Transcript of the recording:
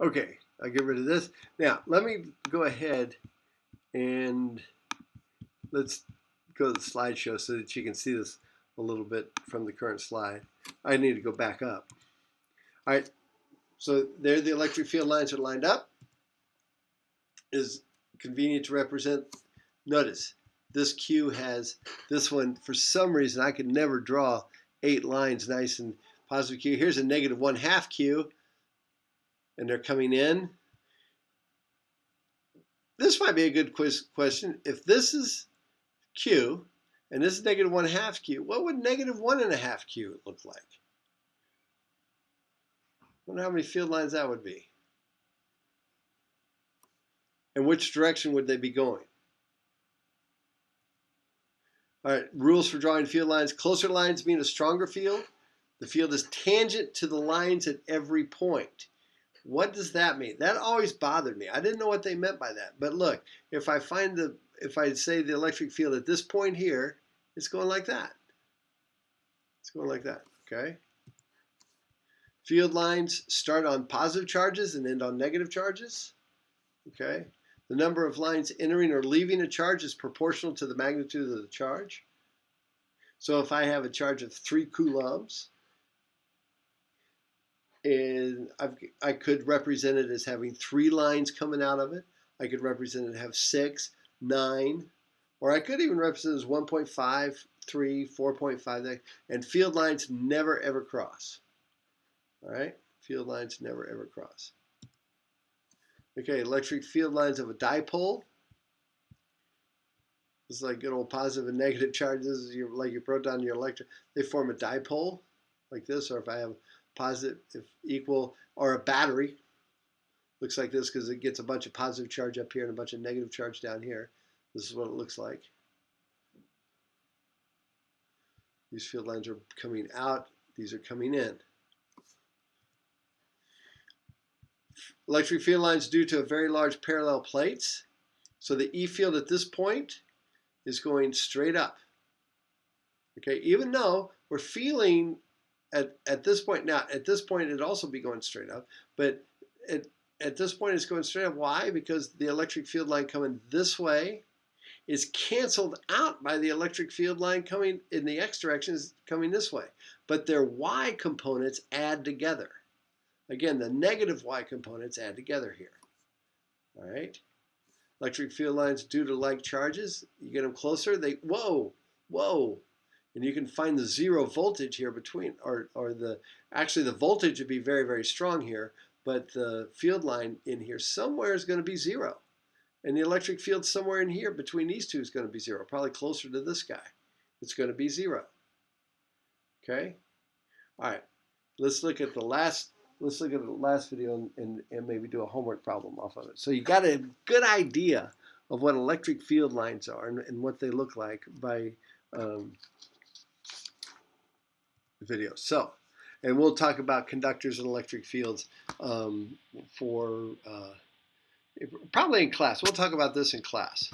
Okay, I'll get rid of this. Now, let me go ahead and let's go to the slideshow so that you can see this a little bit from the current slide. I need to go back up. All right, so there the electric field lines are lined up. Is convenient to represent. Notice this Q has this one. For some reason, I could never draw 8 lines nice and positive Q. Here's a negative 1/2 Q, and they're coming in. This might be a good question. If this is Q and this is negative 1/2 Q, what would negative 1.5 Q look like? I wonder how many field lines that would be. And which direction would they be going? All right, rules for drawing field lines. Closer lines mean a stronger field. The field is tangent to the lines at every point. What does that mean? That always bothered me. I didn't know what they meant by that. But look, if I say the electric field at this point here, it's going like that. It's going like that, okay? Field lines start on positive charges and end on negative charges, okay? The number of lines entering or leaving a charge is proportional to the magnitude of the charge. So if I have a charge of 3 coulombs, and I could represent it as having 3 lines coming out of it. I could represent it have 6, 9, or I could even represent it as 1.5, 3, 4.5, and field lines never ever cross. All right, field lines never ever cross. Okay, electric field lines of a dipole. This is like good old positive and negative charges, like your proton and your electron. They form a dipole like this, or if I have positive, if equal, or a battery, looks like this because it gets a bunch of positive charge up here and a bunch of negative charge down here. This is what it looks like. These field lines are coming out. These are coming in. Electric field lines due to a very large parallel plates. So the E field at this point is going straight up. Okay, even though we're feeling at this point, now at this point it'd also be going straight up, but at this point it's going straight up. Why? Because the electric field line coming this way is canceled out by the electric field line coming in the X direction is coming this way. But their Y components add together. Again, the negative Y components add together here. All right. Electric field lines due to like charges, you get them closer, they, whoa, whoa. And you can find the 0 voltage here between, or actually the voltage would be very, very strong here, but the field line in here somewhere is going to be 0. And the electric field somewhere in here between these two is going to be 0, probably closer to this guy. It's going to be 0. Okay? All right. Let's look at the last video and maybe do a homework problem off of it. So you got a good idea of what electric field lines are and what they look like by the video. So, and we'll talk about conductors and electric fields for probably in class. We'll talk about this in class.